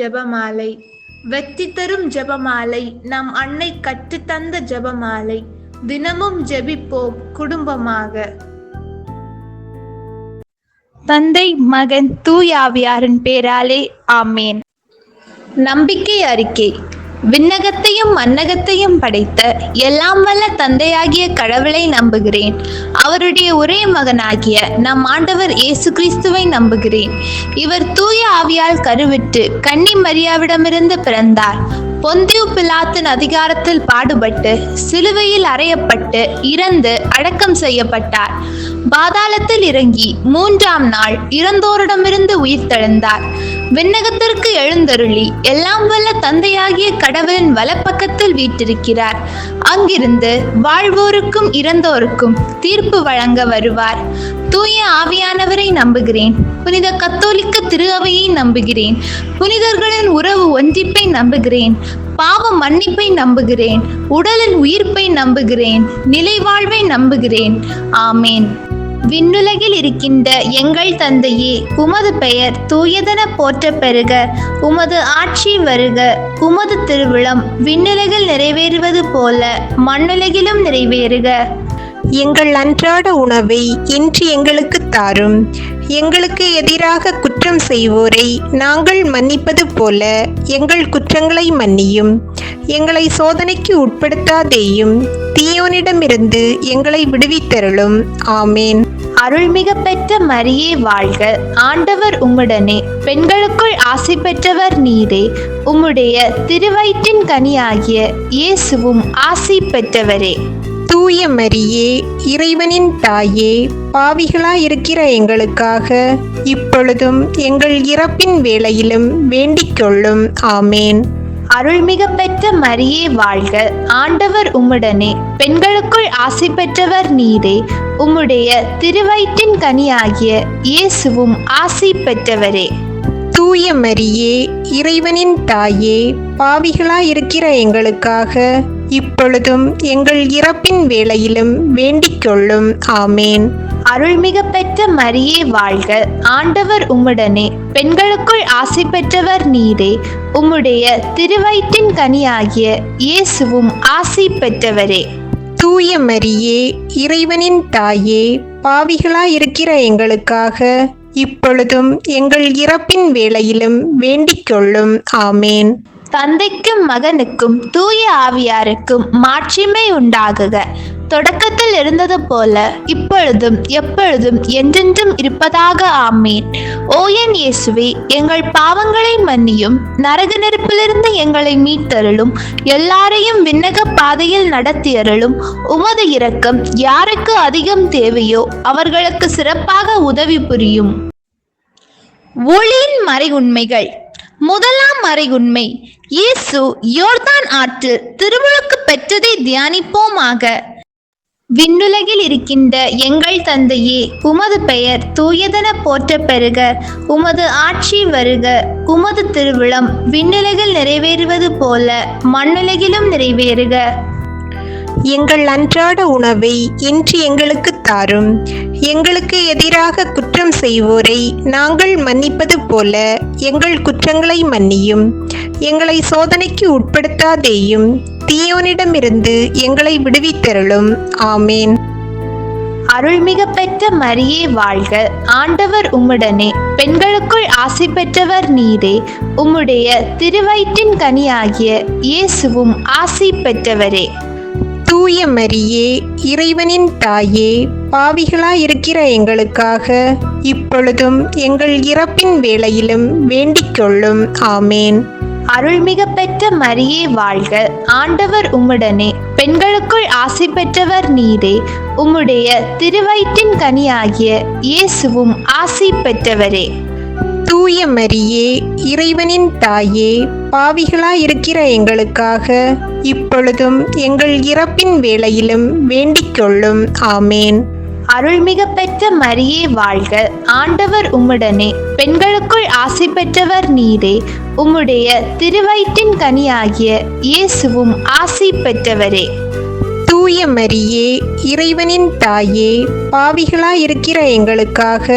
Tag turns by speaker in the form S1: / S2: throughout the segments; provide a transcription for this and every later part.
S1: ஜெபமாலை. வெற்றி தரும் ஜெபமாலை. நம் அன்னை கற்றுத்தந்த ஜெபமாலை. தினமும் ஜெபிப்போம் குடும்பமாக. தந்தை, மகன், தூய ஆவியாரின் பேராலே ஆமேன். நம்பிக்கை அறிக்கை. விண்ணகத்தையும் மண்ணகத்தையும் படைத்த எல்லாம் வல்ல தந்தையாகிய கடவுளை நம்புகிறேன். அவருடைய ஒரே மகனாகிய நம் ஆண்டவர் இயேசு கிறிஸ்துவை நம்புகிறேன். இவர் தூய ஆவியால் கருவிட்டு கன்னி மரியாவிடமிருந்து பிறந்தார். பொந்தியு பிலாத்தின் அதிகாரத்தில் பாடுபட்டு சிலுவையில் அறையப்பட்டு இறந்து அடக்கம் செய்யப்பட்டார். பாதாளத்தில் இறங்கி 3ஆம் நாள் இறந்தோரிடமிருந்து உயிர்த்தெழுந்தார். விண்ணகத்திற்கு எழுந்தருளி எல்லாம் வல்ல தந்தையாகிய கடவுளின் வலப்பக்கத்தில் வீற்றிருக்கிறார். அங்கிருந்து வாழ்வோருக்கும் இறந்தோருக்கும் தீர்ப்பு வழங்க வருவார். தூய ஆவியானவரை நம்புகிறேன். புனித கத்தோலிக்க திரு அவையை நம்புகிறேன். புனிதர்களின் உறவு ஒன்றிப்பை நம்புகிறேன். பாவ மன்னிப்பை நம்புகிறேன். உடலின் உயிர்ப்பை நம்புகிறேன். நிலை வாழ்வை நம்புகிறேன். ஆமேன். விண்ணுலகில் இருக்கின்ற எங்கள் தந்தையே, உமது பெயர் தூயதென போற்ற பெறுக. உமது ஆட்சி வருக. உமது திருவிழம் விண்ணுலகில் நிறைவேறுவது போல மண்ணுலகிலும் நிறைவேறுக.
S2: எங்கள் அன்றாட உணவை இன்று எங்களுக்கு தாரும். எங்களுக்கு எதிராக குற்றம் செய்வோரை நாங்கள் மன்னிப்பது போல எங்கள் குற்றங்களை மன்னியும். எங்களை சோதனைக்கு உட்படுத்தாதேயும், தீயோனிடமிருந்து எங்களை விடுவித்தருளும். ஆமேன்.
S1: அருள்மிக பெற்ற மரியே வாழ்க. ஆண்டவர் உம்முடனே. பெண்களுக்குள் ஆசி பெற்றவர் நீரே. உம்முடைய திருவயிற்றின் கனியாகிய இயேசுவும் ஆசி பெற்றவரே.
S2: தூய மரியே, இறைவனின் தாயே, பாவிகளாயிருக்கிற எங்களுக்காக இப்பொழுதும் எங்கள் இறப்பின் வேளையிலும் வேண்டிக் கொள்ளும். ஆமேன்.
S1: அருள்மிக பெற்ற மரியே வாழ்க. ஆண்டவர் உம்முடனே. பெண்களுக்குள் ஆசி பெற்றவர் நீரே. உம்முடைய திருவயிற்றின் கனியாகிய இயேசுவும் ஆசி பெற்றவரே.
S2: தூய மரியே, இறைவனின் தாயே, பாவிகளாயிருக்கிற எங்களுக்காக இப்பொழுதும் எங்கள் இறப்பின் வேளையிலும் வேண்டிக் கொள்ளும். ஆமேன்.
S1: அருள்மிக பெற்ற மரியே வாழ்க. ஆண்டவர் உம்முடனே. பெண்களுக்குள் ஆசி பெற்றவர் நீரே. உம்முடைய திருவயிற்றின் கனியாகிய இயேசுவும் ஆசி பெற்றவரே.
S2: தூய மரியே, இறைவனின் தாயே, பாவிகளாயிருக்கிற எங்களுக்காக இப்பொழுதும் எங்கள் இறப்பின் வேளையிலும் வேண்டிக் கொள்ளும். ஆமேன்.
S1: தந்தைக்கும் மகனுக்கும் தூய ஆவியாருக்கும் மாட்சிமை உண்டாகுக. தொடக்கத்தில் இருந்தது போல இப்பொழுதும் எப்பொழுதும் என்றென்றும் இருப்பதாக. ஆமேன். ஓ என் இயேசுவே, எங்கள் பாவங்களை மன்னியும். நரக நெருப்பிலிருந்து எங்களை மீட்டருளும். எல்லாரையும் விண்ணக பாதையில் நடத்தியருளும். உமது இரக்கம் யாருக்கு அதிகம் தேவையோ அவர்களுக்கு சிறப்பாக உதவி புரியும். ஒளியின் மறையுண்மைகள். முதலாம் மறையுண்மை, இயேசு யோர்தான் ஆற்றில் திருமுழுக்கு பெற்றதை தியானிப்போமாக. விண்ணுலகில் இருக்கின்ற எங்கள் தந்தையே, உமது பெயர் தூயதென போற்ற பெறுக. உமது ஆட்சி வருக. உமது திருவிழம் விண்ணுலகில் நிறைவேறுவது போல மண்ணுலகிலும் நிறைவேறுக.
S2: எங்கள் அன்றாட உணவை இன்று எங்களுக்கு தாரும். எங்களுக்கு எதிராக குற்றம் செய்வோரை நாங்கள் மன்னிப்பது போல எங்கள் குற்றங்களை மன்னியும். எங்களை சோதனைக்கு உட்படுத்தாதேயும், தீயோனிடமிருந்து எங்களை விடுவித்தருளும். ஆமேன்.
S1: அருள்மிக பெற்ற மரியே வாழ்க. ஆண்டவர் உம்முடனே. பெண்களுக்குள் ஆசி பெற்றவர் நீரே. உம்முடைய திருவயிற்றின் கனியாகிய இயேசுவும் ஆசி பெற்றவரே.
S2: தூய மரியே, இறைவனின் தாயே, பாவிகளாயிருக்கிற எங்களுக்காக இப்பொழுதும் எங்கள் இறப்பின் வேளையிலும் வேண்டிக் கொள்ளும். ஆமேன்.
S1: அருள்மிக பெற்ற மரியே வாழ்க. ஆண்டவர் உம்முடனே. பெண்களுக்குள் ஆசி பெற்றவர் நீரே. உம்முடைய திருவயிற்றின் கனியாகிய இயேசுவும் ஆசி பெற்றவரே.
S2: தூய மரியே, இறைவனின் தாயே, பாவிகளாயிருக்கிற எங்களுக்காக இப்பொழுதும் எங்கள் இறப்பின் வேளையிலும் வேண்டிக் கொள்ளும். ஆமேன்.
S1: அருள்மிக பெற்ற மரியே வாழ்க. ஆண்டவர் உம்முடனே. பெண்களுக்குள் ஆசி பெற்றவர் நீரே. உம்முடைய திருவயிற்றின் கனியாகிய இயேசுவும் ஆசி பெற்றவரே.
S2: தூய மரியே, இறைவனின் தாயே, பாவிகளாயிருக்கிற எங்களுக்காக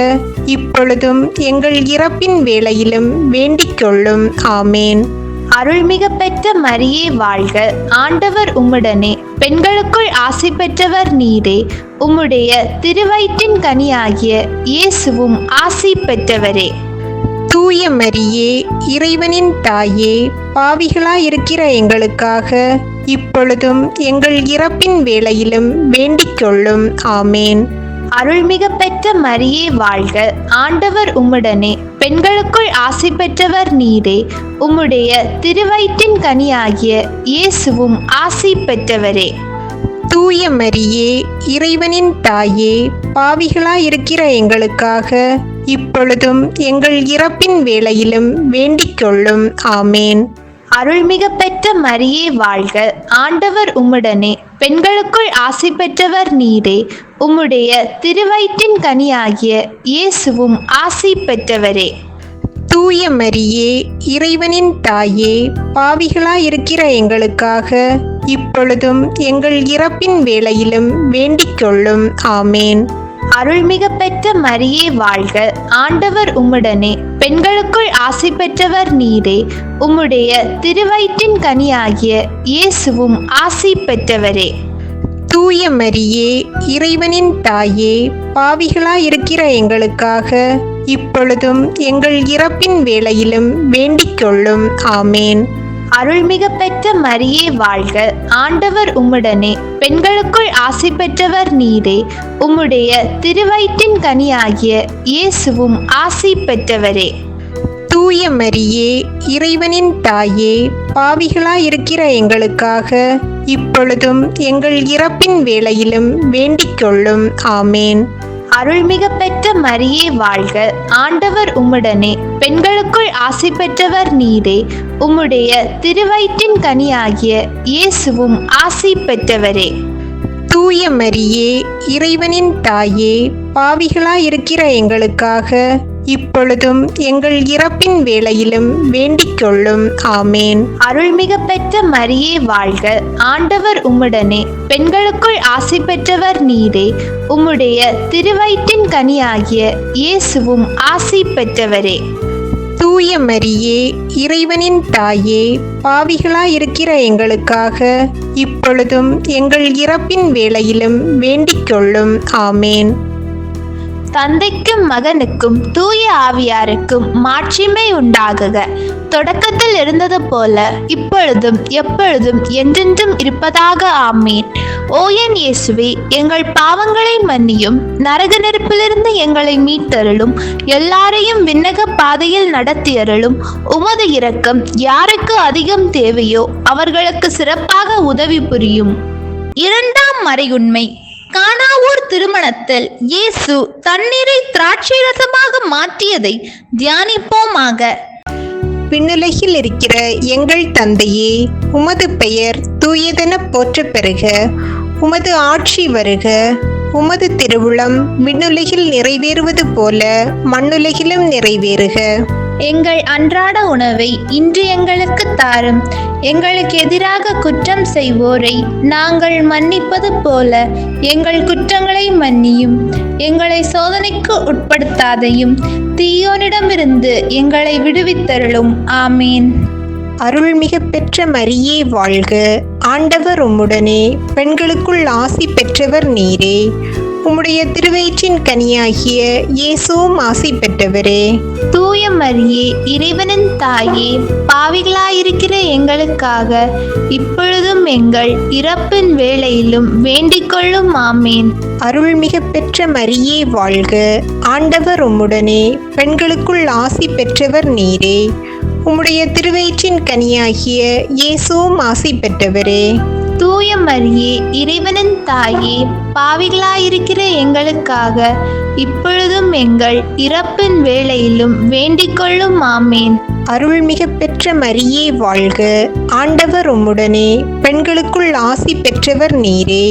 S2: இப்பொழுதும் எங்கள் இறப்பின் வேளையிலும் வேண்டிக் கொள்ளும். ஆமேன்.
S1: அருள்மிக பெற்ற மரியே வாழ்க, ஆண்டவர் உம்முடனே, பெண்களுக்குள் ஆசி பெற்றவர் நீரே. உம்முடைய திருவயிற்றின் கனியாகிய இயேசுவும் ஆசி பெற்றவரே.
S2: தூய மரியே, இறைவனின் தாயே, பாவிகளாயிருக்கிற எங்களுக்காக இப்பொழுதும் எங்கள் இறப்பின் வேளையிலும் வேண்டிக் கொள்ளும். ஆமேன்.
S1: அருள்மிக பெற்ற மரியே வாழ்க, ஆண்டவர் உம்முடனே, பெண்களுக்குள் ஆசி பெற்றவர் நீரே. உம்முடைய திருவயிற்றின் கனியாகிய இயேசுவும் ஆசி பெற்றவரே.
S2: தூய மரியே, இறைவனின் தாயே, பாவிகளாயிருக்கிற எங்களுக்காக இப்பொழுதும் எங்கள் இறப்பின் வேளையிலும் வேண்டிக் கொள்ளும். ஆமேன்.
S1: அருள்மிக பெற்ற மரியே வாழ்க, ஆண்டவர் உம்முடனே, பெண்களுக்குள் ஆசி பெற்றவர் நீரே. உம்முடைய திருவயிற்றின் கனியாகிய இயேசுவும் ஆசி பெற்றவரே.
S2: தூய மரியே, இறைவனின் தாயே, பாவிகளாயிருக்கிற எங்களுக்காக இப்பொழுதும் எங்கள் இறப்பின் வேளையிலும் வேண்டிக் கொள்ளும். ஆமேன்.
S1: அருள்மிக பெற்ற மரியே வாழ்க, ஆண்டவர் உம்முடனே, பெண்களுக்குள் ஆசி பெற்றவர் நீரே. உம்முடைய திருவயிற்றின் கனியாகிய இயேசுவும் ஆசி பெற்றவரே.
S2: தூய மரியே, இறைவனின் தாயே, பாவிகளாயிருக்கிற எங்களுக்காக இப்பொழுதும் எங்கள் இறப்பின் வேளையிலும் வேண்டிக் கொள்ளும். ஆமேன்.
S1: அருள்மிக பெற்ற மரியே வாழ்க, ஆண்டவர் உம்முடனே, பெண்களுக்குள் ஆசி பெற்றவர் நீரே. உம்முடைய திருவயிற்றின் கனியாகிய இயேசுவும் ஆசி பெற்றவரே.
S2: தூய மரியே, இறைவனின் தாயே, பாவிகளாயிருக்கிற எங்களுக்காக இப்பொழுதும் எங்கள் இறப்பின் வேளையிலும் வேண்டிக் கொள்ளும். ஆமேன்.
S1: அருள்மிக பெற்ற மரியே வாழ்க, ஆண்டவர் உம்முடனே, பெண்களுக்குள் ஆசி பெற்றவர் நீரே. உம்முடைய திருவயிற்றின் கனியாகிய இயேசுவும் ஆசி பெற்றவரே.
S2: தூய மரியே, இறைவனின் தாயே, பாவிகளாயிருக்கிற எங்களுக்காக இப்பொழுதும் எங்கள் இறப்பின் வேளையிலும் வேண்டிக் கொள்ளும். ஆமேன்.
S1: அருள்மிக பெற்ற மரியே வாழ்க, ஆண்டவர் உம்முடனே, பெண்களுக்குள் ஆசி பெற்றவர் நீரே. உம்முடைய திருவயிற்றின் கனியாகிய இயேசுவும் ஆசி பெற்றவரே.
S2: தூய மரியே, இறைவனின் தாயே, பாவிகளாயிருக்கிற எங்களுக்காக இப்பொழுதும் எங்கள் இறப்பின் வேளையிலும் வேண்டிக் கொள்ளும். ஆமேன்.
S1: தந்தைக்கும் மகனுக்கும் தூய ஆவியாருக்கும் மாட்சிமை உண்டாகுக. தொடக்கத்தில் இருந்தது போல இப்பொழுதும் எப்பொழுதும் என்றென்றும் இருப்பதாக. ஆமீன். ஓ என் இயேசுவே, எங்கள் பாவங்களை மன்னியும், நரக நெருப்பிலிருந்து எங்களை மீட்டருளும், எல்லாரையும் விண்ணக பாதையில் நடத்தியருளும். உமது இரக்கம் யாருக்கு அதிகம் தேவையோ அவர்களுக்கு சிறப்பாக உதவி புரியும். இரண்டாம் மறையுண்மை. கானாவூர் திருமணத்தில் இயேசு தண்ணீரை திராட்சை ரசமாக மாற்றியதை தியானிப்போமாக.
S2: விண்ணுலகில் இருக்கிற எங்கள் தந்தையே, உமது பெயர் தூயதென போற்றப் பெறுக. உமது ஆட்சி வருக. உமது திருவுளம் விண்ணுலகில் நிறைவேறுவது போல மண்ணுலகிலும் நிறைவேறுக.
S1: எங்கள் அன்றாட உணவை இன்று எங்களுக்கு தாரும். எங்களுக்கு எதிராக குற்றம் செய்வோரை நாங்கள் மன்னிப்பது போல எங்கள் குற்றங்களை மன்னியும். எங்களை சோதனைக்கு உட்படுத்தாதையும், தீயோனிடமிருந்து எங்களை விடுவித்தருளும். ஆமீன்.
S2: அருள்மிக பெற்ற மரியே வாழ்க, ஆண்டவர் உம்முடனே, பெண்களுக்குள் ஆசி பெற்றவர் நீரே. உம்முடைய திருவயிற்றின் கனியாகிய இயேசுவும் ஆசி பெற்றவரே.
S1: தூய மரியே, இறைவனின் தாயே, பாவிகளாயிருக்கிற எங்களுக்காக இப்பொழுதும் எங்கள் இறப்பின் வேளையிலும் வேண்டிக் கொள்ளும். ஆமீன்.
S2: அருள்மிக பெற்ற மரியே வாழ்க, ஆண்டவர் உம்முடனே, பெண்களுக்குள் ஆசி பெற்றவர் நீரே. உம்முடைய திருவயிற்றின் கனியாகிய இயேசுவும் ஆசி பெற்றவரே.
S1: தூய மரியே, இறைவனின் தாயே, பாவிகளாயிருக்கிற எங்களுக்காக இப்பொழுதும் எங்கள் இறப்பின் வேளையிலும் வேண்டிக் கொள்ளும். ஆமீன்.
S2: அருள்மிக பெற்ற மரியே வாழ்க, ஆண்டவர் உம்முடனே, பெண்களுக்குள் ஆசி பெற்றவர் நீரே.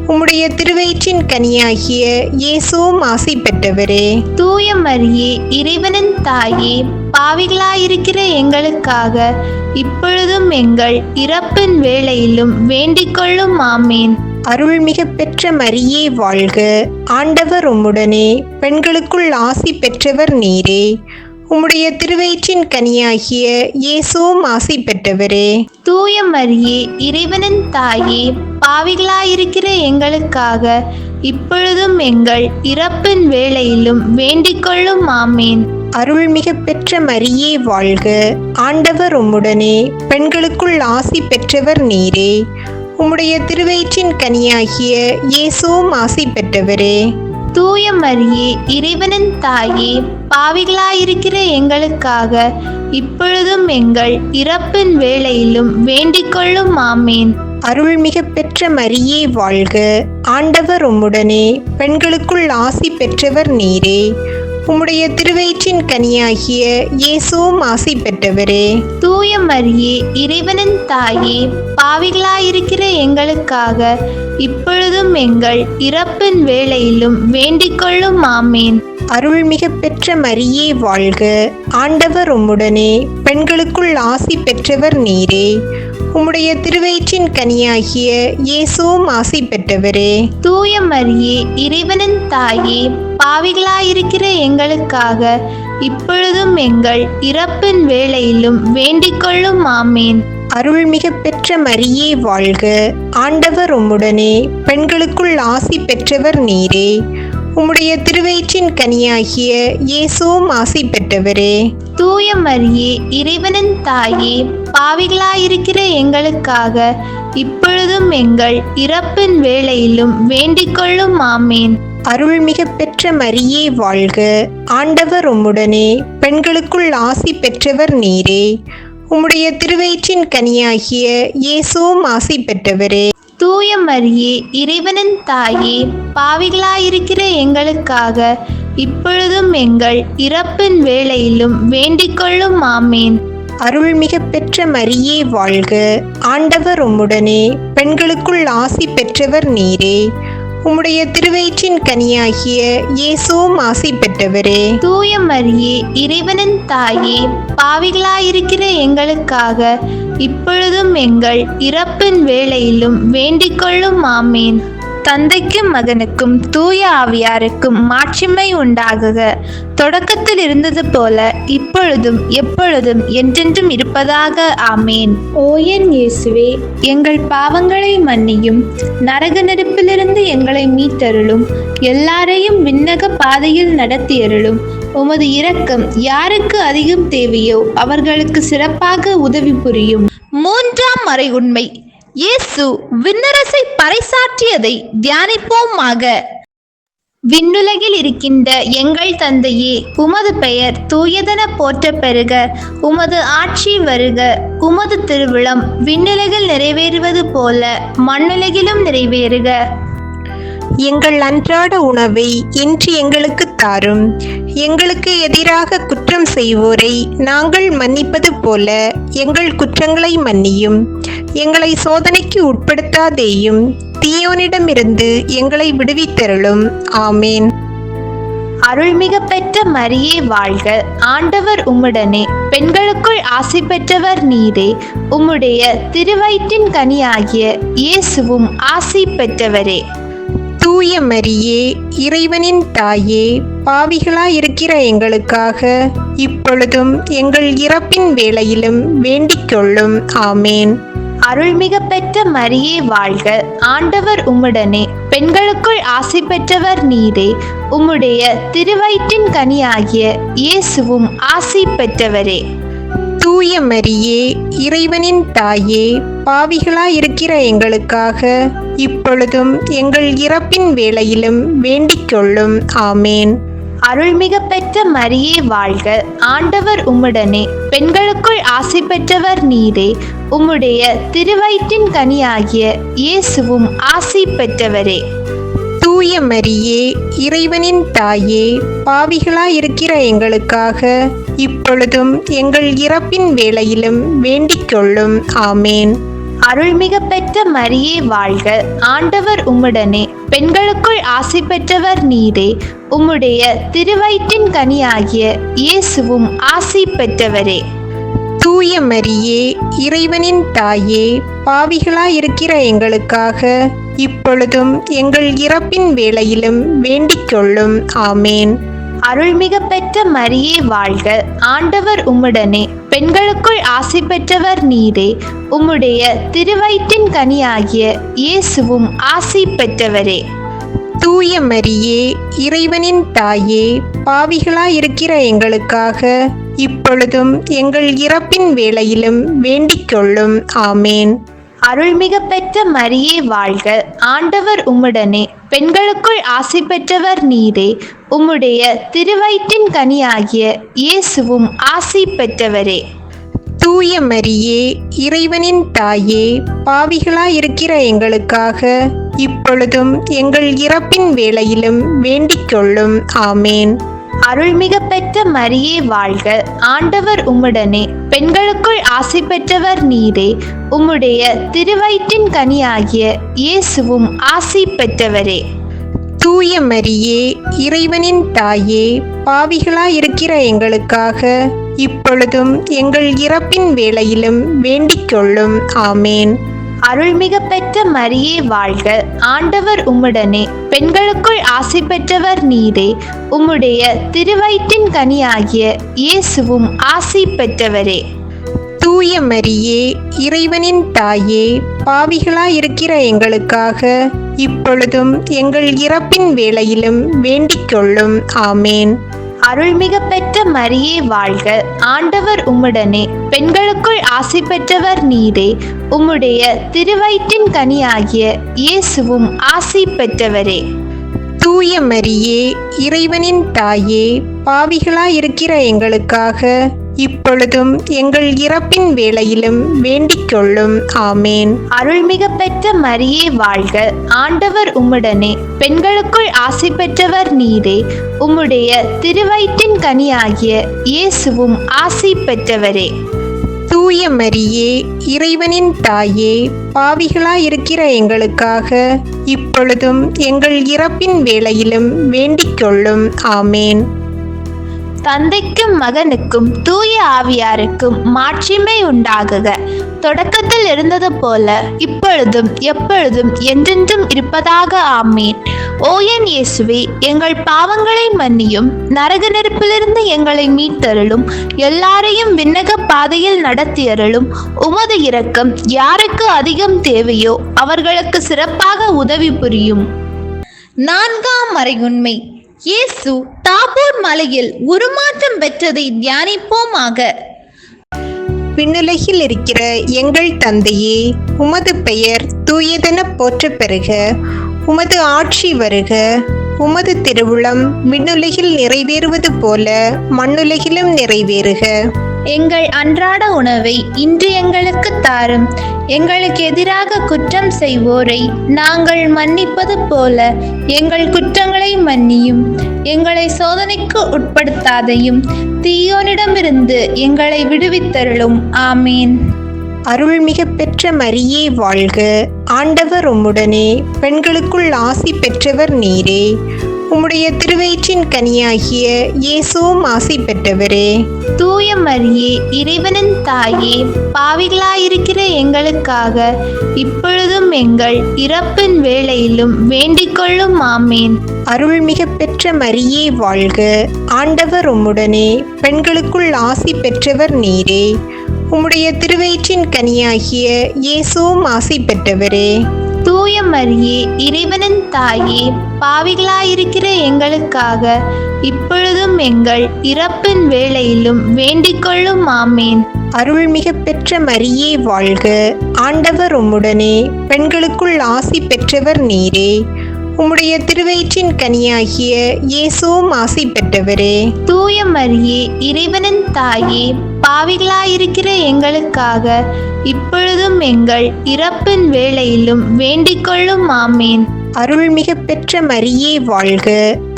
S2: உம்முடைய திருவயிற்றின் கனியாகிய இயேசுவும் ஆசி பெற்றவரே.
S1: தூய மரியே, இறைவனின் தாயே, பாவிகளாயிருக்கிற எங்களுக்காக இப்பொழுதும் எங்கள் இறப்பின் வேளையிலும் வேண்டிக் கொள்ளும். ஆமீன்.
S2: அருள்மிக பெற்ற மரியே வாழ்க. ஆண்டவர் உம்முடனே, பெண்களுக்குள் ஆசி பெற்றவர் நீரே. உம்முடைய திருவயிற்றின் கனியாகிய இயேசுவும் ஆசி பெற்றவரே.
S1: தூய மரியே, இறைவனின் தாயே, பாவிகளாயிருக்கிற எங்களுக்காக இப்பொழுதும் எங்கள் இறப்பின் வேளையிலும் வேண்டிக்கொள்ளும். ஆமேன்.
S2: அருள்மிக பெற்ற மரியே வாழ்க. ஆண்டவர் உம்முடனே, பெண்களுக்குள் ஆசி பெற்றவர் நீரே. உம்முடைய திருவயிற்றின் கனியாகிய இயேசுவும் ஆசி பெற்றவரே.
S1: தூய மரியே, இறைவனின் தாயே, பாவிகளாயிருக்கிற எங்களுக்காக இப்பொழுதும் எங்கள் இறப்பின் வேளையிலும் வேண்டிக்கொள்ளும். ஆமேன்.
S2: அருள்மிக பெற்ற மரியே வாழ்க. ஆண்டவர் உம்முடனே, பெண்களுக்குள் ஆசி பெற்றவர் நீரே. உம்முடைய திருவயிற்றின் கனியாகிய இயேசுவும் ஆசி பெற்றவரே.
S1: தூய மரியே, இறைவனின் தாயே, பாவிகளாயிருக்கிற எங்களுக்காக இப்பொழுதும் எங்கள் இறப்பின் வேளையிலும் வேண்டிக்கொள்ளும். ஆமேன்.
S2: அருள்மிக பெற்ற மரியே வாழ்க. ஆண்டவர் உம்முடனே, பெண்களுக்குள் ஆசி பெற்றவர் நீரே. உம்முடைய திருவயிற்றின் கனியாகிய இயேசுவும் ஆசி பெற்றவரே.
S1: தூய மரியே, இறைவனின் தாயே, பாவிகளாயிருக்கிற எங்களுக்காக இப்பொழுதும் எங்கள் இறப்பின் வேளையிலும் வேண்டிக்கொள்ளும். ஆமேன்.
S2: அருள்மிக பெற்ற மரியே வாழ்க. ஆண்டவர் உம்முடனே, பெண்களுக்குள் ஆசி பெற்றவர் நீரே. உம்முடைய திருவயிற்றின் கனியாகிய இயேசுவும் ஆசி பெற்றவரே.
S1: தூய மரியே, இறைவனின் தாயே, பாவிகளாயிருக்கிற எங்களுக்காக இப்பொழுதும் எங்கள் இறப்பின் வேளையிலும் வேண்டிக்கொள்ளும். ஆமேன்.
S2: அருள்மிக பெற்ற மரியே வாழ்க. ஆண்டவர் உம்முடனே, பெண்களுக்குள் ஆசி பெற்றவர் நீரே. உம்முடைய திருவயிற்றின் கனியாகிய இயேசுவும் ஆசி பெற்றவரே.
S1: தூய மரியே, இறைவனின் தாயே, பாவிகளாயிருக்கிற எங்களுக்காக இப்பொழுதும் எங்கள் இறப்பின் வேளையிலும் வேண்டிக்கொள்ளும். ஆமேன்.
S2: அருள்மிக பெற்ற மரியே வாழ்க. ஆண்டவர் உம்முடனே, பெண்களுக்குள் ஆசி பெற்றவர் நீரே. உம்முடைய திருவயிற்றின் கனியாகிய இயேசுவும் ஆசி பெற்றவரே.
S1: தூய மரியே, இறைவனின் தாயே, பாவிகளாயிருக்கிற எங்களுக்காக இப்பொழுதும் எங்கள் இறப்பின் வேளையிலும் வேண்டிக்கொள்ளும். ஆமேன். தந்தைக்கும் மகனுக்கும் தூய ஆவியாருக்கும் மாட்சிமை உண்டாகுக. தொடக்கத்தில் இருந்தது போல இப்பொழுதும் எப்பொழுதும் என்றென்றும் இருப்பதாக. ஆமேன். ஓ என் இயேசுவே, எங்கள் பாவங்களை மன்னியும், நரக நெருப்பிலிருந்து எங்களை மீட்டருளும், எல்லாரையும் விண்ணக பாதையில் நடத்தியருளும். உமது இரக்கம் யாருக்கு அதிகம் தேவையோ அவர்களுக்கு சிறப்பாக உதவி புரியும். மூன்றாம் மறை உண்மை, இயேசு விண்ணரசை பறைசாற்றியதை தியானிப்போமாக. விண்ணுலகில் இருக்கின்ற எங்கள் தந்தையே, உமது பெயர் தூயதென போற்றப் பெறுக. உமது ஆட்சி வருக. உமது திருவிழம் விண்ணுலகில் நிறைவேறுவது போல மண்ணுலகிலும் நிறைவேறுக.
S2: எங்கள் அன்றாட உணவை இன்று எங்களுக்கு தாரும். எங்களுக்கு எதிராக குற்றம் செய்வோரை நாங்கள் மன்னிப்பது போல எங்கள் குற்றங்களை மன்னியும். எங்களை சோதனைக்கு உட்படுத்தாதேயும், தீயோனிடமிருந்து எங்களை விடுவித்தருளும். ஆமேன்.
S1: அருள்மிக பெற்ற மரியே வாழ்க. ஆண்டவர் உம்முடனே, பெண்களுக்குள் ஆசி பெற்றவர் நீரே. உம்முடைய திருவயிற்றின் கனியாகிய இயேசுவும் ஆசி பெற்றவரே.
S2: தூய மரியே, இறைவனின் தாயே, பாவிகளாயிருக்கிற எங்களுக்காக இப்பொழுதும் எங்கள் இறப்பின் வேளையிலும் வேண்டிக்கொள்ளும். ஆமேன்.
S1: அருள்மிக பெற்ற மரியே வாழ்க. ஆண்டவர் உம்முடனே, பெண்களுக்குள் ஆசி பெற்றவர் நீரே. உம்முடைய திருவயிற்றின் கனியாகிய இயேசுவும் ஆசி பெற்றவரே.
S2: தூய மரியே, இறைவனின் தாயே, பாவிகளாயிருக்கிற எங்களுக்காக இப்பொழுதும் எங்கள் இறப்பின் வேளையிலும் வேண்டிக்கொள்ளும். ஆமேன்.
S1: அருள்மிக பெற்ற மரியே வாழ்க. ஆண்டவர் உம்முடனே, பெண்களுக்குள் ஆசி பெற்றவர் நீரே. உம்முடைய திருவயிற்றின் கனியாகிய இயேசுவும் ஆசி பெற்றவரே.
S2: தூய மரியே, இறைவனின் தாயே, பாவிகளாயிருக்கிற எங்களுக்காக இப்பொழுதும் எங்கள் இறப்பின் வேளையிலும் வேண்டிக்கொள்ளும். ஆமேன்.
S1: அருள்மிக பெற்ற மரியே வாழ்க. ஆண்டவர் உம்முடனே, பெண்களுக்குள் ஆசி பெற்றவர் நீரே. உம்முடைய திருவயிற்றின் கனியாகிய இயேசுவும் ஆசி பெற்றவரே.
S2: தூய மரியே, இறைவனின் தாயே, பாவிகளாயிருக்கிற எங்களுக்காக இப்பொழுதும் எங்கள் இறப்பின் வேளையிலும் வேண்டிக் கொள்ளும். ஆமேன்.
S1: அருள்மிக பெற்ற மரியே வாழ்க, ஆண்டவர் உம்முடனே, பெண்களுக்குள் ஆசி பெற்றவர் நீரே. உம்முடைய திருவயிற்றின் கனியாகிய இயேசுவும் ஆசி பெற்றவரே.
S2: தூய மரியே, இறைவனின் தாயே, பாவிகளாயிருக்கிற எங்களுக்காக இப்பொழுதும் எங்கள் இறப்பின் வேளையிலும் வேண்டிக் கொள்ளும். ஆமேன்.
S1: அருள்மிக பெற்ற மரியே வாழ்க, ஆண்டவர் உம்முடனே, பெண்களுக்குள் ஆசி பெற்றவர் நீரே. உம்முடைய திருவயிற்றின் கனியாகிய இயேசுவும் ஆசி பெற்றவரே.
S2: தூய மரியே, இறைவனின் தாயே, பாவிகளாயிருக்கிற எங்களுக்காக இப்பொழுதும் எங்கள் இறப்பின் வேளையிலும் வேண்டிக் கொள்ளும். ஆமேன்.
S1: அருள்மிக பெற்ற மரியே வாழ்க, ஆண்டவர் உம்முடனே, பெண்களுக்குள் ஆசி பெற்றவர் நீரே. உம்முடைய திருவயிற்றின் கனியாகிய இயேசுவும் ஆசி பெற்றவரே.
S2: தூய மரியே, இறைவனின் தாயே, பாவிகளாயிருக்கிற எங்களுக்காக இப்பொழுதும் எங்கள் இறப்பின் வேளையிலும் வேண்டிக் கொள்ளும். ஆமேன்.
S1: அருள்மிக பெற்ற மரியே வாழ்க, ஆண்டவர் உம்முடனே, பெண்களுக்குள் ஆசி பெற்றவர் நீரே. உம்முடைய திருவயிற்றின் கனியாகிய இயேசுவும் ஆசி பெற்றவரே.
S2: தூய மரியே, இறைவனின் தாயே, பாவிகளாயிருக்கிற எங்களுக்காக இப்பொழுதும் எங்கள் இறப்பின் வேளையிலும் வேண்டிக் கொள்ளும். ஆமேன்.
S1: அருள்மிக பெற்ற மரியே வாழ்க, ஆண்டவர் உம்முடனே, பெண்களுக்குள் ஆசி பெற்றவர் நீரே. உம்முடைய திருவயிற்றின் கனியாகிய இயேசுவும் ஆசி பெற்றவரே.
S2: தூய மரியே, இறைவனின் தாயே, பாவிகளாயிருக்கிற எங்களுக்காக இப்பொழுதும் எங்கள் இறப்பின் வேளையிலும் வேண்டிக் கொள்ளும். ஆமேன்.
S1: அருள்மிக பெற்ற மரியே வாழ்க, ஆண்டவர் உம்முடனே, பெண்களுக்குள் ஆசி பெற்றவர் நீரே. உம்முடைய திருவயிற்றின் கனியாகிய இயேசுவும் ஆசி பெற்றவரே.
S2: தூய மரியே, இறைவனின் தாயே, பாவிகளாயிருக்கிற எங்களுக்காக இப்பொழுதும் எங்கள் இறப்பின் வேளையிலும் வேண்டிக் கொள்ளும். ஆமேன்.
S1: தந்தைக்கும் மகனுக்கும் தூய ஆவியாருக்கும் மாட்சிமை உண்டாகுக. தொடக்கத்தில் இருந்தது போல இப்பொழுதும் எப்பொழுதும் என்றென்றும் இருப்பதாக. ஆமேன். ஓ என் இயேசுவே, எங்கள் பாவங்களை மன்னியும், நரக நெருப்பிலிருந்து எங்களை மீட்டருளும், எல்லாரையும் விண்ணக பாதையில் நடத்தியருளும். உமது இரக்கம் யாருக்கு அதிகம் தேவையோ அவர்களுக்கு சிறப்பாக உதவி புரியும். 4ஆம் மறையுண்மை. இயேசு தாபோர் மலையில் உருமாற்றம் பெற்றதை தியானிப்போமாக.
S2: விண்ணுலகில் இருக்கிற எங்கள் தந்தையே, உமது பெயர் தூயதென போற்றப் பெறுக. உமது ஆட்சி வருக. உமது திருவுளம் விண்ணுலகில் நிறைவேறுவது போல மண்ணுலகிலும் நிறைவேறுக.
S1: எங்கள் அன்றாட உணவை இன்று எங்களுக்கு தாரும். எங்களுக்கு எதிராக குற்றம் செய்வோரை நாங்கள் மன்னிப்பது போல எங்கள் குற்றங்களை மன்னியும். எங்களை சோதனைக்கு உட்படுத்தாதையும், தீயோனிடமிருந்து எங்களை விடுவித்தருளும். ஆமேன்.
S2: அருள்மிக பெற்ற மரியே வாழ்க, ஆண்டவர் உம்முடனே, பெண்களுக்குள் ஆசி பெற்றவர் நீரே. உம்முடைய திருவயிற்றின் கனியாகிய இயேசுவும் ஆசி பெற்றவரே.
S1: தூய மரியே, இறைவனின் தாயே, பாவிகளாயிருக்கிற எங்களுக்காக இப்பொழுதும் எங்கள் இறப்பின் வேளையிலும் வேண்டிக் கொள்ளும். ஆமேன்.
S2: அருள்மிக பெற்ற மரியே வாழ்க, ஆண்டவர் உம்முடனே, பெண்களுக்குள் ஆசி பெற்றவர் நீரே. உம்முடைய திருவயிற்றின் கனியாகிய இயேசுவும் ஆசி பெற்றவரே.
S1: தூய மரியே, இறைவனின் தாயே, பாவிகளாயிருக்கிற எங்களுக்காக இப்பொழுதும் எங்கள் இறப்பின் வேளையிலும் வேண்டிக் கொள்ளும். ஆமேன்.
S2: அருள்மிக பெற்ற மரியே வாழ்க, ஆண்டவர் உம்முடனே, பெண்களுக்குள் ஆசி பெற்றவர் நீரே. உம்முடைய திருவயிற்றின் கனியாகிய இயேசுவும் ஆசி பெற்றவரே.
S1: தூய மரியே, இறைவனின் தாயே, பாவிகளாயிருக்கிற எங்களுக்காக இப்பொழுதும் எங்கள் இறப்பின் வேளையிலும் வேண்டிக் கொள்ளும். ஆமேன்.
S2: அருள்மிக பெற்ற மரியே வாழ்க,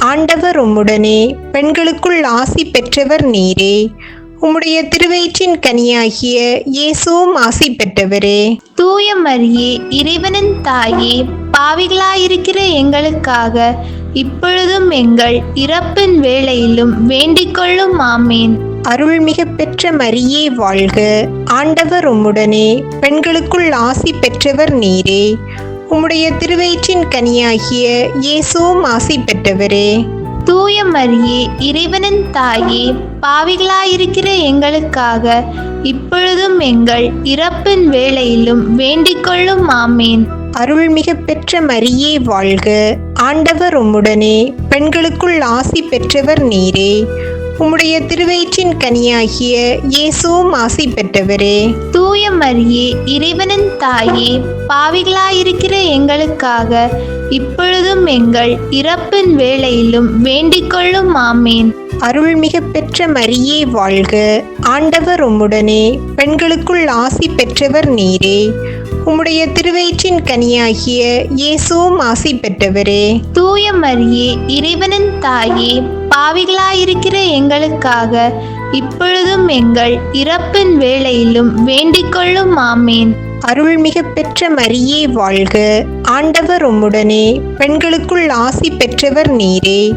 S2: ஆண்டவர் உம்முடனே, பெண்களுக்குள் ஆசி பெற்றவர் நீரே. உம்முடைய திருவயிற்றின் கனியாகிய இயேசுவும் ஆசி பெற்றவரே.
S1: தூய மரியே, இறைவனின் தாயே, பாவிகளாயிருக்கிற எங்களுக்காக இப்பொழுதும் எங்கள் இறப்பின் வேளையிலும் வேண்டிக் கொள்ளும். ஆமேன்.
S2: அருள்மிக பெற்ற மரியே வாழ்க, ஆண்டவர் உம்முடனே, பெண்களுக்குள் ஆசி பெற்றவர் நீரே. உம்முடைய திருவயிற்றின் கனியாகிய இயேசுவும் ஆசி பெற்றவரே.
S1: தூய மரியே, இறைவனின் தாயே, பாவிகளாயிருக்கிற எங்களுக்காக இப்பொழுதும் எங்கள் இறப்பின் வேளையிலும் வேண்டிக் கொள்ளும். ஆமேன்.
S2: அருள்மிக பெற்ற மரியே வாழ்க. ஆண்டவர் உம்முடனே, பெண்களுக்குள் ஆசி பெற்றவர் நீரே. உம்முடைய திருவயிற்றின் கனியாகிய இயேசுவும் ஆசி பெற்றவரே.
S1: தூய மரியே, இறைவனின் தாயே, பாவிகளாயிருக்கிற எங்களுக்காக இப்பொழுதும் எங்கள் இறப்பின் வேளையிலும் வேண்டிக் கொள்ளும். ஆமேன்.
S2: அருள்மிக பெற்ற மரியே வாழ்க. ஆண்டவர் உம்முடனே, பெண்களுக்குள் ஆசி பெற்றவர் நீரே. உம்முடைய திருவயிற்றின் கனியாகிய இயேசுவும் ஆசி பெற்றவரே.
S1: தூய மரியே, இறைவனின் தாயே, பாவிகளாயிருக்கிற எங்களுக்காக இப்பொழுதும் எங்கள் இறப்பின் வேளையிலும் வேண்டிக் கொள்ளும். ஆமேன்.
S2: அருள்மிக பெற்ற மரியே வாழ்க. ஆண்டவர் உம்முடனே, பெண்களுக்குள் ஆசி பெற்றவர் நீரே.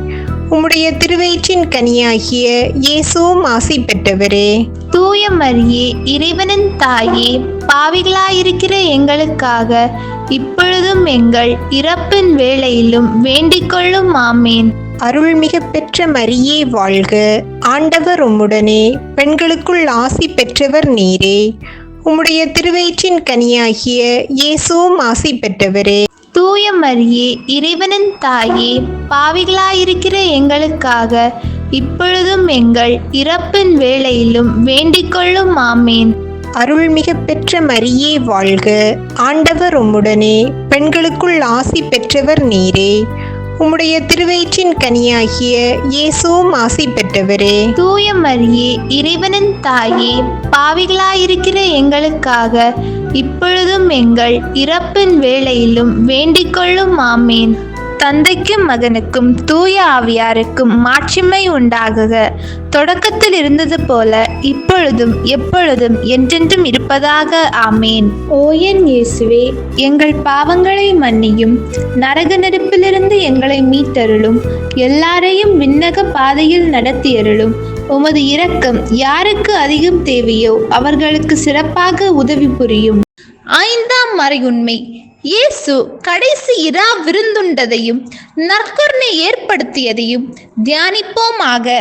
S2: உம்முடைய திருவயிற்றின் கனியாகிய இயேசுவும் ஆசி பெற்றவரே.
S1: தூய மரியே, இறைவனின் தாயே, பாவிகளாயிருக்கிற எங்களுக்காக இப்பொழுதும் எங்கள் இறப்பின் வேளையிலும் வேண்டிக் கொள்ளும். ஆமேன்.
S2: அருள்மிக பெற்ற மரியே வாழ்க. ஆண்டவர் உம்முடனே, பெண்களுக்குள் ஆசி பெற்றவர் நீரே. உம்முடைய திருவயிற்றின் கனியாகிய இயேசுவும் ஆசி பெற்றவரே.
S1: தூய மரியே, இறைவனின் தாயே, பாவிகளாயிருக்கிற எங்களுக்காக இப்பொழுதும் எங்கள் இறப்பின் வேளையிலும் வேண்டிக் கொள்ளும். ஆமேன்.
S2: அருள்மிக பெற்ற மரியே வாழ்க. ஆண்டவர் உம்முடனே, பெண்களுக்குள் ஆசி பெற்றவர் நீரே. உம்முடைய திருவயிற்றின் கனியாகிய இயேசுவும் ஆசி பெற்றவரே.
S1: தூய மரியே, இறைவனின் தாயே, பாவிகளாயிருக்கிற எங்களுக்காக இப்பொழுதும் எங்கள் இறப்பின் வேளையிலும் வேண்டிக் கொள்ளும். ஆமேன். தந்தைக்கும் மகனுக்கும் தூய ஆவியாருக்கும் மாட்சிமை உண்டாகுக. தொடக்கத்தில் இருந்தது போல இப்பொழுதும் எப்பொழுதும் என்றென்றும் இருப்பதாக. ஆமேன். ஓ என் இயேசுவே, எங்கள் பாவங்களை மன்னியும், நரக நெருப்பிலிருந்து எங்களை மீட்டருளும், எல்லாரையும் விண்ணக பாதையில் நடத்தியருளும். உமது இரக்கம் யாருக்கு அதிகம் தேவையோ அவர்களுக்கு சிறப்பாக உதவி புரியும். ஐந்தாம் மறையுண்மை. இயேசு கடைசி இரா விருந்துண்டதையும் நற்கருணை ஏற்படுத்தியதையும் தியானிப்போமாக.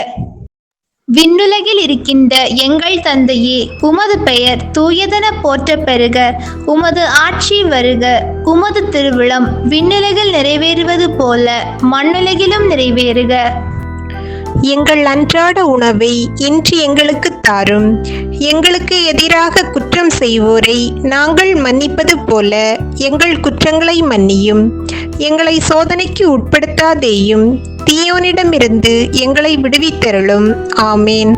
S1: விண்ணுலகில் இருக்கின்ற எங்கள் தந்தையே, உமது பெயர் தூயதென போற்றப் பெறுக. உமது ஆட்சி வருக. உமது திருவிழம் விண்ணுலகில் நிறைவேறுவது போல மண்ணுலகிலும் நிறைவேறுக.
S2: எங்கள் அன்றாட உணவை இன்று எங்களுக்கு தாரும். எங்களுக்கு எதிராக குற்றம் செய்வோரை நாங்கள் மன்னிப்பது போல எங்கள் குற்றங்களை மன்னியும். எங்களை சோதனைக்கு உட்படுத்தாதேயும், தீயோனிடமிருந்து எங்களை விடுவித்தருளும். ஆமேன்.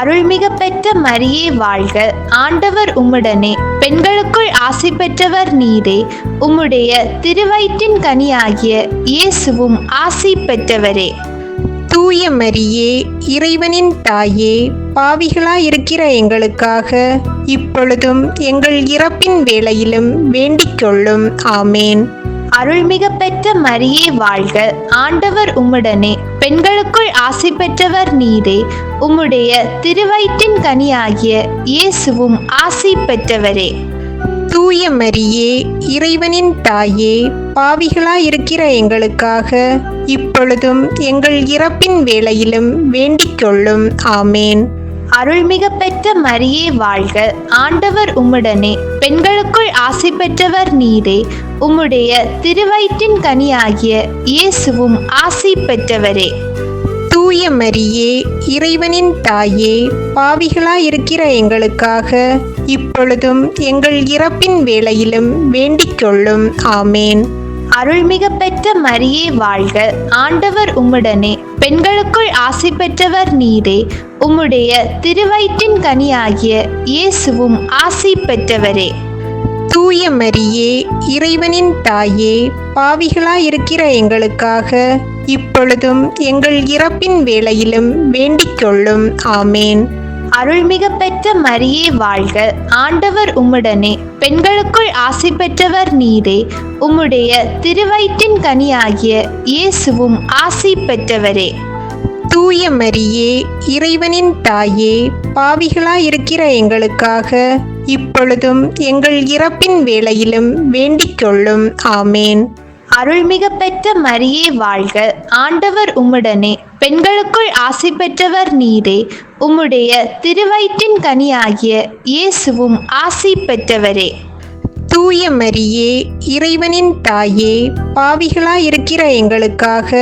S1: அருள்மிக பெற்ற மரியே வாழ்க. ஆண்டவர் உம்முடனே, பெண்களுக்குள் ஆசி பெற்றவர் நீரே. உம்முடைய திருவயிற்றின் கனியாகிய இயேசுவும் ஆசி பெற்றவரே.
S2: தூய மரியே, இறைவனின் தாயே, பாவிகளாயிருக்கிற எங்களுக்காக இப்பொழுதும் எங்கள் இறப்பின் வேளையிலும் வேண்டிக் கொள்ளும். ஆமேன்.
S1: அருள்மிக பெற்ற மரியே வாழ்க. ஆண்டவர் உம்முடனே, பெண்களுக்குள் ஆசி பெற்றவர் நீரே. உம்முடைய திருவயிற்றின் கனியாகிய இயேசுவும் ஆசி பெற்றவரே.
S2: தூய மரியே, இறைவனின் தாயே, பாவிகளாயிருக்கிற எங்களுக்காக இப்பொழுதும் எங்கள் இறப்பின் வேளையிலும் வேண்டிக் கொள்ளும். ஆமேன்.
S1: அருள்மிக பெற்ற மரியே வாழ்க. ஆண்டவர் உம்முடனே, பெண்களுக்குள் ஆசி பெற்றவர் நீரே. உம்முடைய திருவயிற்றின் கனியாகிய இயேசுவும் ஆசி பெற்றவரே.
S2: தூய மரியே, இறைவனின் தாயே, பாவிகளாயிருக்கிற எங்களுக்காக இப்பொழுதும் எங்கள் இறப்பின் வேளையிலும் வேண்டிக் கொள்ளும். ஆமேன்.
S1: அருள்மிக பெற்ற மரியே வாழ்க. ஆண்டவர் உம்முடனே, பெண்களுக்குள் ஆசி பெற்றவர் நீரே. உம்முடைய திருவயிற்றின் கனியாகிய இயேசுவும் ஆசி பெற்றவரே.
S2: தூய மரியே, இறைவனின் தாயே, பாவிகளாயிருக்கிற எங்களுக்காக இப்பொழுதும் எங்கள் இறப்பின் வேளையிலும் வேண்டிக் கொள்ளும். ஆமேன்.
S1: அருள்மிக பெற்ற மரியே வாழ்க. ஆண்டவர் உம்முடனே, பெண்களுக்குள் ஆசி பெற்றவர் நீரே. உம்முடைய திருவயிற்றின் கனியாகிய இயேசுவும் ஆசி பெற்றவரே.
S2: தூய மரியே, இறைவனின் தாயே, பாவிகளாயிருக்கிற எங்களுக்காக இப்பொழுதும் எங்கள் இறப்பின் வேளையிலும் வேண்டிக் கொள்ளும். ஆமேன்.
S1: அருள்மிகு பெற்ற மரியே வாழ்க, ஆண்டவர் உம்முடனே, பெண்களுக்குள் ஆசி பெற்றவர் நீரே. உம்முடைய திருவயிற்றின் கனியாகிய இயேசுவும் ஆசி பெற்றவரே.
S2: தூய மரியே, இறைவனின் தாயே, பாவிகளாயிருக்கிற எங்களுக்காக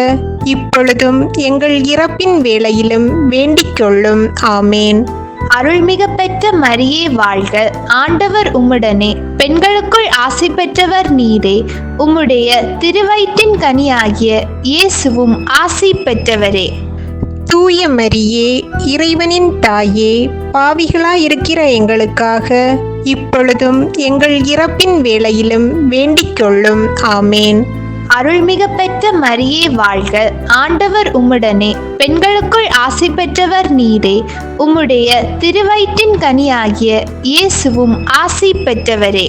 S2: இப்பொழுதும் எங்கள் இறப்பின் வேளையிலும் வேண்டிக் கொள்ளும். ஆமேன்.
S1: அருள்மிகு பெற்ற மரியே வாழ்க, ஆண்டவர் உம்முடனே, பெண்களுக்குள் ஆசி பெற்றவர் நீரே. உம்முடைய திருவயிற்றின் கனியாகிய இயேசுவும் ஆசி பெற்றவரே.
S2: தூய மரியே, இறைவனின் தாயே, பாவிகளாயிருக்கிற எங்களுக்காக இப்பொழுதும் எங்கள் இறப்பின் வேளையிலும் வேண்டிக் கொள்ளும். ஆமேன்.
S1: அருள்மிகு பெற்ற மரியே வாழ்க, ஆண்டவர் உம்முடனே, பெண்களுக்குள் ஆசி பெற்றவர் நீரே. உம்முடைய திருவயிற்றின் கனியாகிய இயேசுவும் ஆசி பெற்றவரே.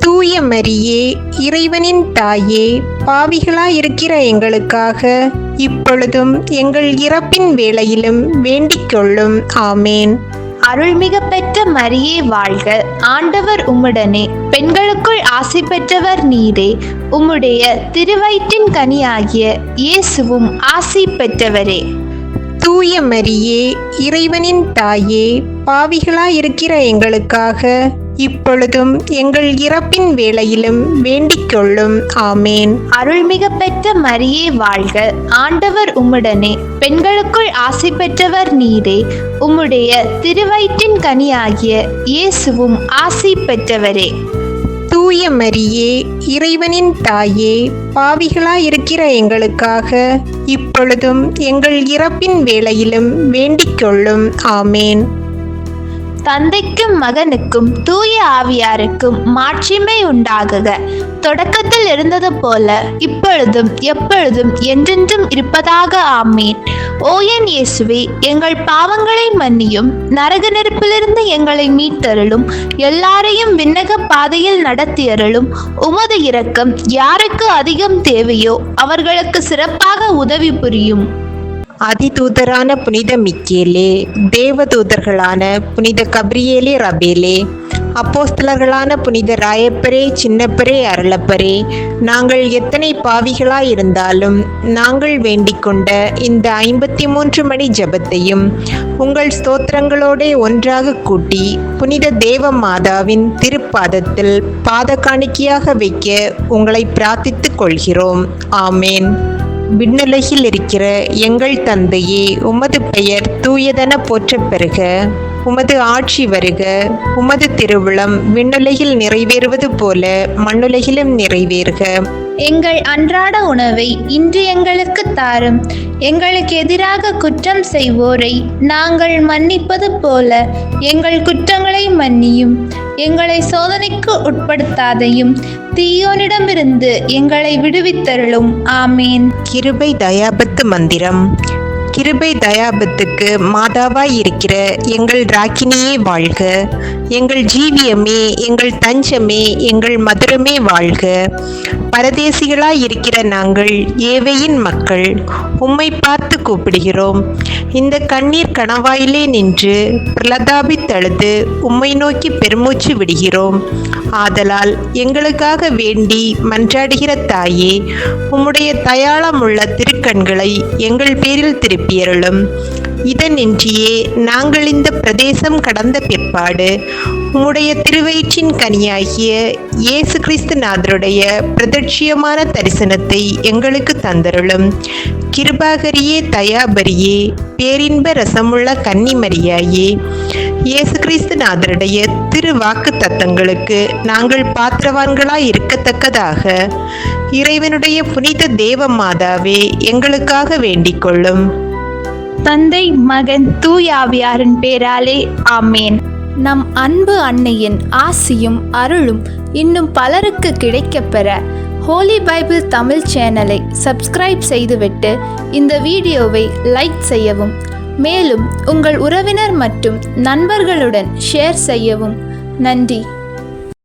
S2: தூய மரியே, இறைவனின் தாயே, பாவிகளாயிருக்கிற எங்களுக்காக இப்பொழுதும் எங்கள் இறப்பின் வேளையிலும் வேண்டிக் கொள்ளும். ஆமேன்.
S1: அருள்மிகு பெற்ற மரியே வாழ்க, ஆண்டவர் உம்முடனே, பெண்களுக்குள் ஆசி பெற்றவர் நீரே. உம்முடைய திருவயிற்றின் கனியாகிய இயேசுவும் ஆசி பெற்றவரே.
S2: தூய மரியே, இறைவனின் தாயே, பாவிகளாயிருக்கிற எங்களுக்காக இப்பொழுதும் எங்கள் இறப்பின் வேளையிலும் வேண்டிக் கொள்ளும். ஆமேன்.
S1: அருள்மிகு பெற்ற மரியே வாழ்க, ஆண்டவர் உம்முடனே, பெண்களுக்குள் ஆசி பெற்றவர் நீரே. உம்முடைய திருவயிற்றின் கனியாகிய இயேசுவும் ஆசி பெற்றவரே.
S2: தூய மரியே, இறைவனின் தாயே, பாவிகளாயிருக்கிற எங்களுக்காக இப்பொழுதும் எங்கள் இறப்பின் வேளையிலும் வேண்டிக் கொள்ளும். ஆமேன்.
S1: தந்தைக்கும் மகனுக்கும் தூய ஆவியாருக்கும் மாட்சிமை உண்டாகுக. தொடக்கத்தில் இருந்தது போல இப்பொழுதும் எப்பொழுதும் என்றென்றும் இருப்பதாக. ஆமீன். ஓ என் இயேசுவே, எங்கள் பாவங்களை மன்னியும், நரக நெருப்பிலிருந்து எங்களை மீட்டருளும், எல்லாரையும் விண்ணக பாதையில் நடத்தியருளும். உமது இரக்கம் யாருக்கு அதிகம் தேவையோ அவர்களுக்கு சிறப்பாக உதவி புரியும்.
S2: அதிதூதரான புனித மிக்கேலே, தேவதூதர்களான புனித கப்ரியேலே ரபேலே, அப்போஸ்தலர்களான புனித ராயப்பரே, சின்னப்பரே, அருளப்பரே, நாங்கள் எத்தனை பாவிகளாயிருந்தாலும் நாங்கள் வேண்டிக் கொண்ட இந்த 53 மணி ஜெபத்தையும் உங்கள் ஸ்தோத்திரங்களோடே ஒன்றாக கூட்டி புனித தேவ மாதாவின் திருப்பாதத்தில் பாத காணிக்கையாக வைக்க உங்களை பிரார்த்தித்துக் கொள்கிறோம். ஆமேன். விண்ணுலகில் இருக்கிற எங்கள் தந்தையே, உமது பெயர் தூயதென போற்றப் பெறுக. உமது ஆட்சி வருக. உமது திருவுளம் விண்ணுலகில் நிறைவேறுவது போல மண்ணுலகிலும் நிறைவேறுக.
S1: எங்கள் அன்றாட உணவை இன்று எங்களுக்கு தாரும். எங்களுக்கு எதிராக குற்றம் செய்வோரை நாங்கள் மன்னிப்பது போல எங்கள் குற்றங்களை மன்னியும். எங்களை சோதனைக்கு உட்படுத்தாதையும், தீயோனிடமிருந்து எங்களை விடுவித்தருளும். ஆமேன்.
S2: கிருபை தயாபத்து மந்திரம். கிருபை தயாபத்துக்கு மாதாவாய் இருக்கிற எங்கள் ராக்கினியே வாழ்க. எங்கள் ஜீவியமே, எங்கள் தஞ்சமே, எங்கள் மதுரமே வாழ்க. பரதேசிகளாய் இருக்கிற நாங்கள் ஏவையின் மக்கள் உம்மை பார்த்து கூப்பிடுகிறோம். இந்த கண்ணீர் கணவாயிலே நின்று பிரலதாபித்தழுது உம்மை நோக்கி பெருமூச்சு விடுகிறோம். ஆதலால் எங்களுக்காக வேண்டி மன்றாடுகிற தாயே, உம்முடைய தயாளமுள்ள திருக்கண்களை எங்கள் பேரில் திருப்பியருளும். இதனின்றியே நாங்கள் இந்த பிரதேசம் கடந்த பிற்பாடு உம்முடைய திருவயிற்றின் கனியாகிய இயேசு கிறிஸ்து நாதருடைய பிரதட்சியமான தரிசனத்தை எங்களுக்கு தந்தருளும். கிருபாகரியே, தயாபரியே, பேரின்ப ரசமுள்ள கன்னிமரியாயே, இயேசு கிறிஸ்து நாதருடைய திருவாக்கு தத்தங்களுக்கு நாங்கள் பாத்திரவான்களாய் இருக்கத்தக்கதாக இறைவனுடைய புனித தேவ மாதாவே எங்களுக்காக வேண்டிக் கொள்ளும்.
S1: தந்தை, மகன், தூயாவியாரின் பேராலே ஆமேன்.
S3: நம் அன்பு அன்னையின் ஆசியும் அருளும் இன்னும் பலருக்கு கிடைக்கப்பெற ஹோலி பைபிள் தமிழ் சேனலை சப்ஸ்கிரைப் செய்துவிட்டு இந்த வீடியோவை லைக் செய்யவும். மேலும் உங்கள் உறவினர் மற்றும் நண்பர்களுடன் ஷேர் செய்யவும். நன்றி.